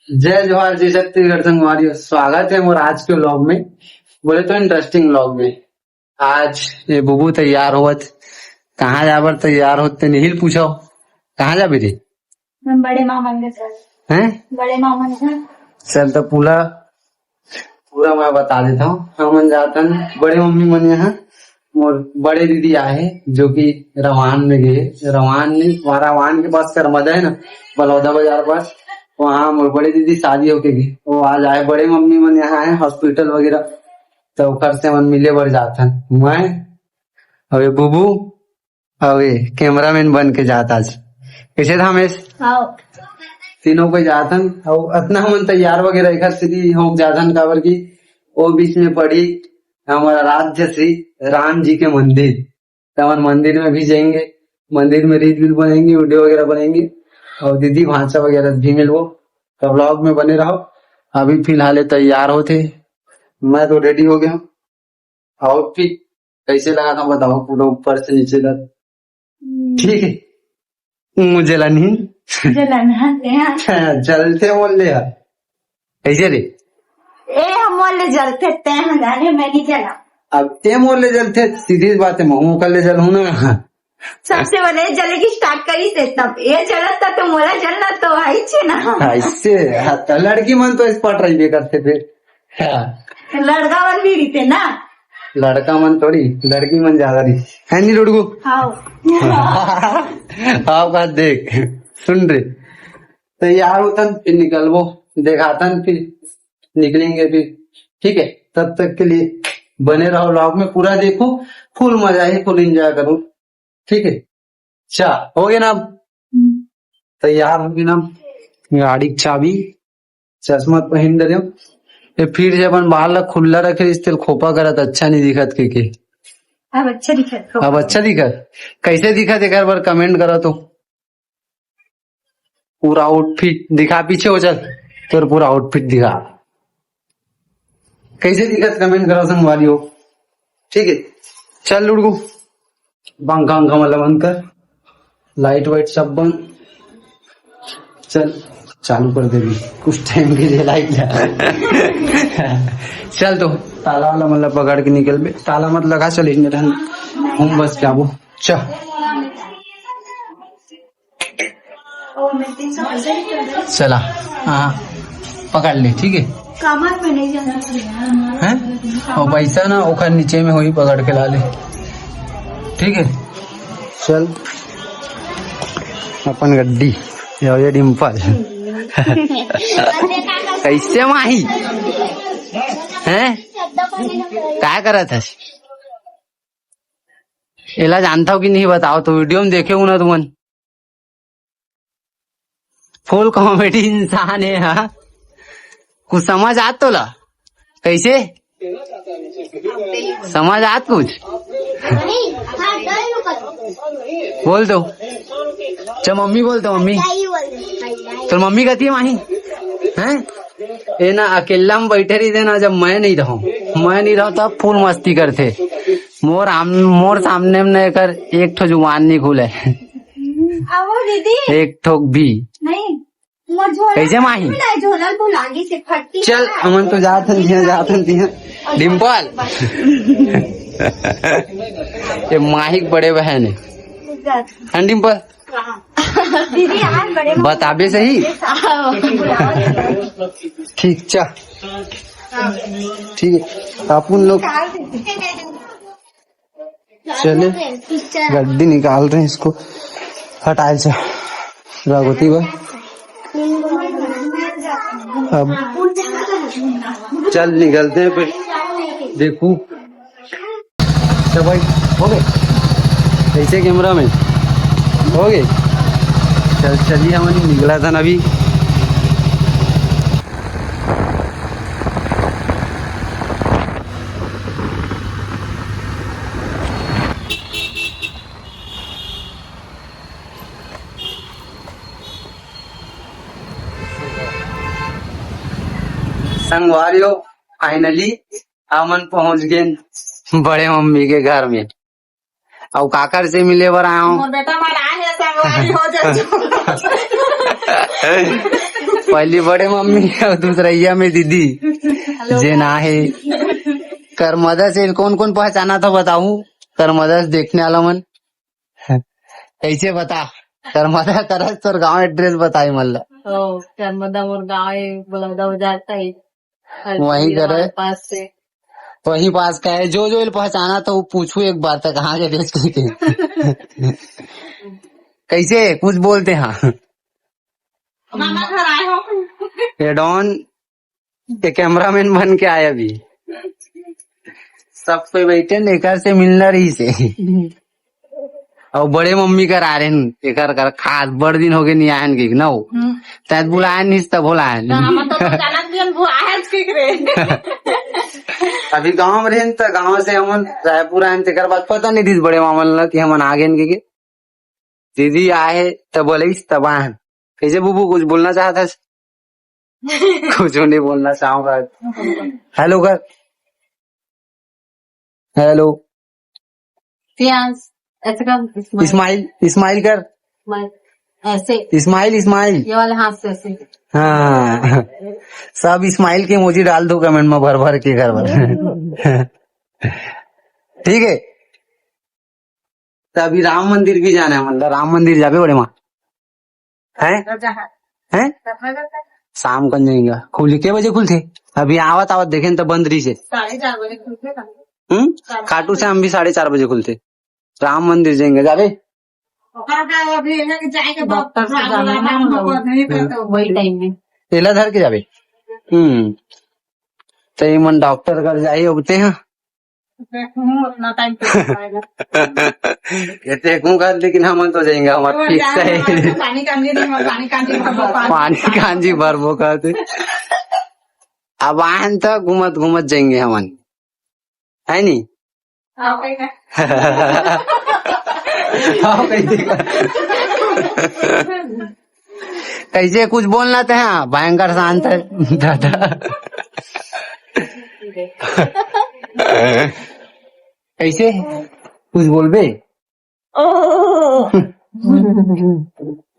जय जोहार जी छत्तीसगढ़ संगवारी, स्वागत है मोर आज के व्लॉग में। बोले तो इंटरेस्टिंग व्लॉग में। आज ये बुबू तैयार होवत, कहाँ जाबर तैयार होते नहीं पूछो, कहाँ जा रे? मैं बड़े मामा के साथ। हैं? बड़े मामा के साथ। चल तो पूरा पूरा मैं बता देता हूँ। हम जातन बड़े मम्मी मन यहाँ, मोर बड़े दीदी आए जो कि रवान में गए। रवान नहीं, वहाँ रवान के पास करमदा है ना, बलौदा बाजार पास, वहाँ मोर बड़े दीदी शादी होके गई। वो आज आए, बड़े मम्मी मन यहाँ है हॉस्पिटल वगैरह, तो घर से मन मिले बर जाथन। मैं अवे बुबू अवे कैमरामैन बन के जात आज। कैसे था हमेश? तीनों को जाथन और अतना हमन तैयार वगैरह एक सीधी हम जाथन काबर की वो बीच में पड़ी हमारा राज्य श्री राम जी के मंदिर। तो हम मंदिर में भी जाएंगे, मंदिर में रील वील बनेंगे, वीडियो वगैरह बनेंगे और दीदी भाषा वगैरह भी मिलो। तो व्लॉग में बने रहो। अभी फिलहाल तैयार होते, मैं तो रेडी हो गया। आउटफिट कैसे लगा था बताओ, पूरा ऊपर से नीचे तक ठीक है। मुझे नहीं चलते बोल ले कैसे रे? हम मोले जलते ते हैं जाने मैं नहीं जला। अब ते मोले जलते, सीधी बात है, महू कर ले जल हूं ना। सबसे पहले जले की स्टार्ट करी थे, तब ये जलता तो मोला जलना तो आई छे ना। ऐसे तो लड़की मन तो स्पॉट रही करते फिर। लड़का मन भी रही थे ना, लड़का मन थोड़ी, लड़की मन ज्यादा रही है नहीं लुड़गू। हाँ बात देख सुन रे, तैयार होतन फिर निकलबो, देखातन फिर निकलेंगे फिर, ठीक है। तब तक के लिए बने रहो व्लॉग में, पूरा देखो, फुल मजा है, फुल एंजॉय करो, ठीक है। अच्छा हो गया ना? तैयार हो गया ना? गाड़ी की चाबी, चश्मा पहन दे ये फिर से अपन बाल खुला रखे, इस तेल खोपा करत अच्छा नहीं दिखत के अब अच्छा दिखत। अब अच्छा दिखत, कैसे दिखत एक बार कमेंट करो तो। पूरा आउटफिट दिखा, पीछे हो चल, तेरे पूरा आउटफिट दिखा, कैसे दिखत कमेंट करो संगवारी हो, ठीक है। चल लुड़गू, पंखा वंखा मतलब बंद कर, लाइट वाइट सब बंद, चल चालू कर दे कुछ टाइम के लिए लाइट चल तो ताला वाला मतलब पकड़ के निकल बे, ताला मत लगा, चल हम बस क्या वो चल चला। हाँ पकड़ ले, ठीक है। कमर में नहीं जाना है और पैसा ना ओखर नीचे में होई, पकड़ के ला ले, ठीक है। चल अपन गड्डी ये डिम्पल कैसे माही हैं क्या करत है? एला जानता हो कि नहीं बताओ तो, वीडियो में देखे हो ना तुमन। फुल कॉमेडी इंसान है। हाँ कुछ समझ आत तो ला, कैसे समझ आत कुछ बोल दो। अच्छा मम्मी बोल दो, मम्मी तो मम्मी कहती है माही हैं ये ना अकेला में बैठे रही थे ना, जब मैं नहीं रहूं तब फुल मस्ती करते। मोर सामने में कर एक ठो जुबान नहीं खुले, एक ठोक भी नहीं। कैसे माही? चल हमन तो जातन दिया डिम्पल ये माही बड़े बहन है डिम्पल, बताबे सही, ठीक चा ठीक है। अपन लोग चले, गड्डी निकाल रहे हैं, इसको हटाए से रागोती बा। अब चल निकलते हैं फिर, देखू तो भाई हो गए कैसे कैमरा में हो गए। चलिए हमारी निकला था ना अभी। संगवारियों फाइनली हमन पहुंच गए बड़े मम्मी के घर में, और काकर से मिले बर आया हूँ। बेटा पहली बड़े मम्मी और दूसरा में दीदी जे ना है करमदा से कौन कौन पहचाना था बताऊं? करमदा से देखने वाला मन कैसे बता? करमदा करस तोर गाँव एड्रेस बताई मल्ला नर्मदा मोर गाँव है बलौदा हो जाता है वहीं करे पास से वहीं पास का है। जो जो पहचाना तो वो पूछू एक बार तक कहाँ के देश के कैसे कुछ बोलते हैं मामा घर आए हो ये डॉन ये कैमरामैन बन के आए अभी सब कोई बैठे लेकर से मिलना रही से और बड़े मम्मी कर आ रहे हैं एकर कर खास बड़ दिन हो गए नहीं आयन के ना शायद बुलाया नहीं तब बुलाया अभी गाँव में रहे तो गाँव से हमन रायपुर आए तेकर बाद पता नहीं थी बड़े मामल की हमन आगे के दीदी आए तब बोले तब आए कैसे बुबू कुछ बोलना चाहता कुछ नहीं बोलना चाहूंगा हेलो कर हेलो ऐसे का इस्माइल इस्माइल कर ऐसे इस्माइल इस्माइल ये वाले हाथ से ऐसे हाँ सब इस्माइल के इमोजी डाल दो कमेंट में भर भर के घर भर ठीक है तो अभी राम मंदिर भी जाना है मतलब राम मंदिर जाबे बड़े माँ है शाम को जाएंगे खुल के बजे खुलते अभी आवत आवत देखें तो बंद रही से 4:30 बजे खुलते ना खाटू से हम भी 4:30 बजे खुलते राम मंदिर जाएंगे जाबे डॉक्टर से जाना है वही टाइम में एला धर के जाबे तो ये मन डॉक्टर कर जाइए उगते हैं अपना टाइम कहते कर लेकिन हम तो जाएंगे हमारे फिक्स है पानी कांजी भरबो कहते अब आन तो घूमत घूमत जाएंगे हमन है नी कैसे कुछ बोलना था हाँ भयंकर शांत है दादा कैसे कुछ बोलबे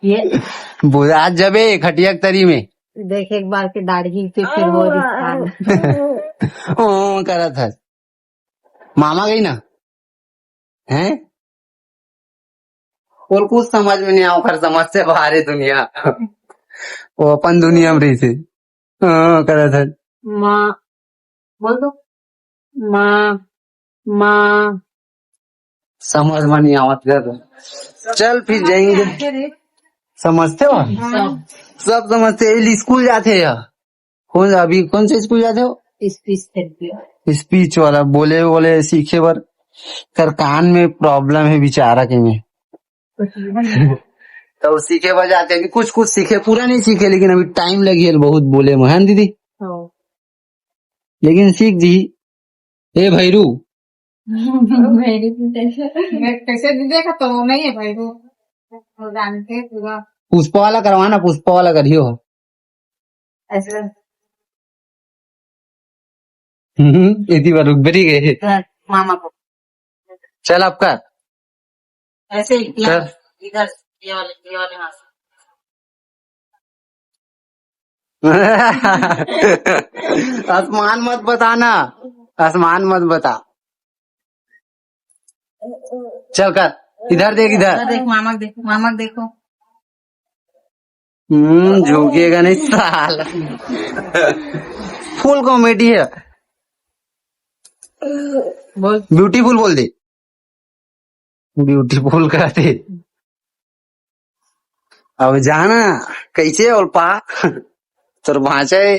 ये बुरा जबे खटिया तरी में देख एक बार के दाढ़ी से फिर वो ओ करा था मामा गई ना हैं और कुछ समझ में नहीं आओ खर समझ से बाहर है दुनिया वो अपन दुनिया में रही थी करा था माँ बोल दो माँ माँ समझ में नहीं आवत कर चल फिर जाएंगे समझते हो सब समझते स्कूल जाते हैं कौन अभी कौन से स्कूल जाते हो स्पीच वाला बोले बोले सीखे बर कर कान में प्रॉब्लम है बेचारा के में तो सीखे बर जाते हैं कुछ कुछ सीखे पूरा नहीं सीखे लेकिन अभी टाइम लगी है बहुत बोले में है दीदी लेकिन सीख जी ए भैरू कैसे देखा तो नहीं है भाई वो जानते पूरा पुष्पा वाला करवाना पुष्पा वाला करियो ऐसे इतनी बार रुक बरी गए मामा को चल आपका ऐसे चल इधर ये वाले हाथ आसमान मत बताना आसमान मत बता चल कर इधर देख इधर देख मामा देखो झुकेगा नहीं साल फुल कॉमेडी है बोल ब्यूटीफुल बोल दे ब्यूटीफुल कहते अब जाना कैसे और पा तोर भाषा है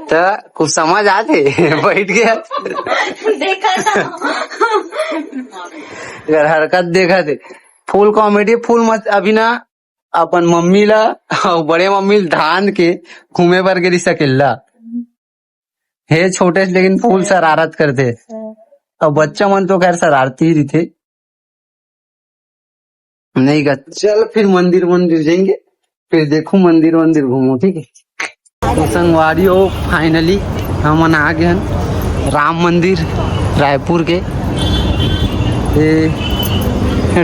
तो कुछ समझ आते बैठ गया देखा था अगर हरकत देखा थे फुल कॉमेडी फुल मत अभी ना अपन मम्मी ला और बड़े मम्मी धान के घूमे पर गिरी सकेला हे छोटे लेकिन फुल शरारत करते और बच्चा मन तो खैर शरारती ही थे नहीं का चल फिर मंदिर जाएंगे फिर देखो मंदिर घूमो ठीक है तो संगवारी हो फाइनली हम आ गए हैं राम मंदिर रायपुर के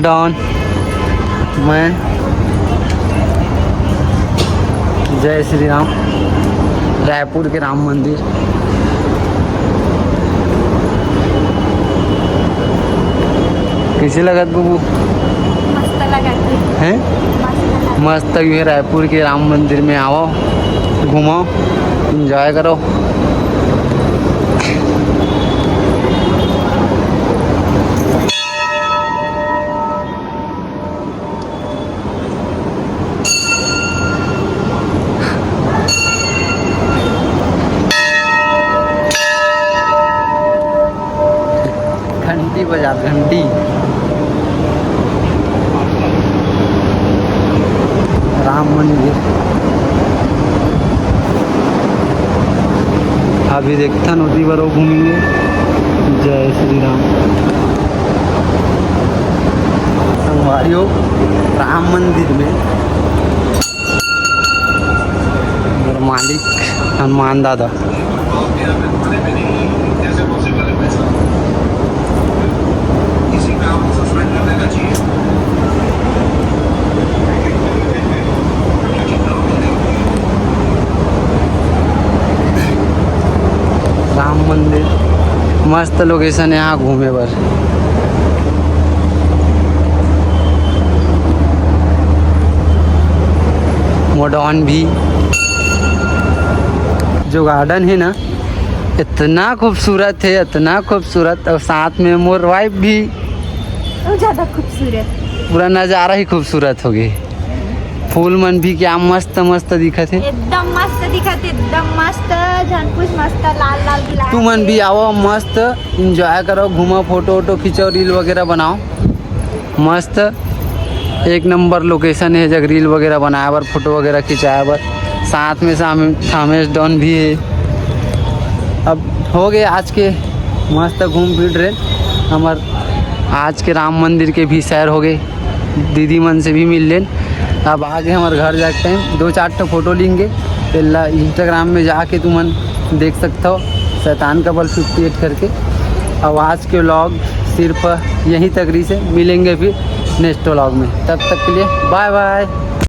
डॉन मैं जय श्री राम, रायपुर के राम मंदिर। कैसे लगत बबू? मस्त लगा हैं? मस्त व्यू है रायपुर के राम मंदिर में। आओ, घूमो, एंजॉय करो। घंटी बजा, घंटी। राम मंदिर अभी देखता नदी बरो घूमेंगे। जय श्री राम। संगवारियों, राम मंदिर में मेरे मालिक हनुमान दादा। राम मंदिर मस्त लोकेशन है यहाँ घूमे पर। मॉडर्न भी जो गार्डन है ना, इतना खूबसूरत है, इतना खूबसूरत। और साथ में मोर वाइफ भी, ज्यादा खूबसूरत। पूरा नज़ारा ही खूबसूरत हो गई। फूल मन भी क्या मस्त मस्त दिखत है, एकदम मस्त दिखत, एकदम मस्त। झनकुश मस्त लाल लाल दिला। तू मन भी आओ, मस्त इंजॉय करो, घूमो, फोटो वोटो खींचो, रील वगैरह बनाओ। मस्त एक नंबर लोकेशन है, जग रील वगैरह बनाया बर, फोटो वगैरह खिंचाया बर। साथ में थामेश डॉन भी है। अब हो गए आज के मस्त घूम फिर रहे हमार। आज के राम मंदिर के भी सैर हो गए, दीदी मन से भी मिल लें। अब आगे हमारे घर जाके टाइम 2-4 ठो फोटो लेंगे। पहला इंस्टाग्राम में जाके तुमन देख सकते हो, शैतान का बल 58 करके। अब आज के व्लॉग सिर्फ यहीं तक से मिलेंगे फिर नेक्स्ट व्लॉग में। तब तक के लिए बाय बाय।